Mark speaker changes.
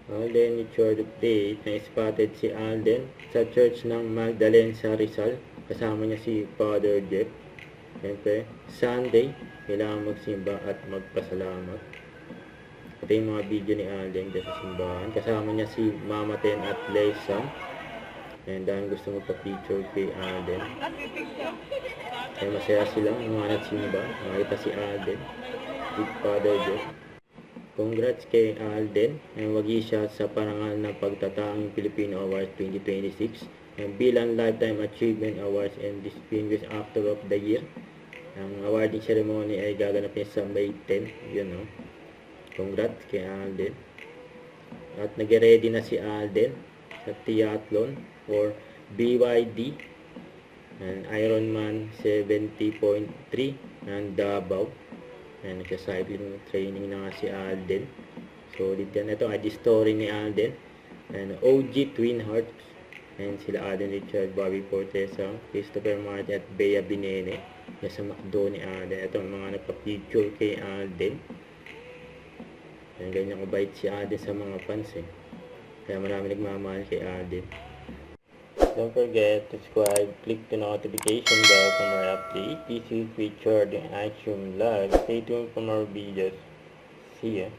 Speaker 1: Alden Richard update na spotted si Alden sa church ng Magdalene sa Rizal. Kasama niya si Father Jeff. Siyempre, Sunday, kailangan magsimba at magpasalamat. Ito yung mga video ni Alden sa simbahan. Kasama niya si Mama Ten at Lesa. And dahil gusto magpa-picture kay Alden. Kaya masaya silang mga nagsimba. Makita si Alden with Father Jeff. Congrats kay Alden and wagi siya sa parangal ng Pagtataong Filipino Awards 2026 and bilang Lifetime Achievement Awards and Distinguished Actor of the Year. Ang awarding ceremony ay gaganapin sa May 10. Yun, no? Congrats kay Alden. At nag-ready na si Alden sa triathlon for BYD and Ironman 70.3 ng Davao. And nagsa-cycling training na nga si Alden. So, dito yan. Ito ay the story ni Alden. And OG Twin Hearts. And sila Alden Richard, Bobby Fortesa, Christopher Martin at Bea Binene. Sa McDo ni Alden. Ito ang mga nagpa-picture kay Alden. And ganyan kabait si Alden sa mga fans eh. Kaya marami nagmamahal kay Alden. Don't forget to subscribe, click the notification bell for more updates. This is featured in iTunes Live. Stay tuned for more videos. See ya.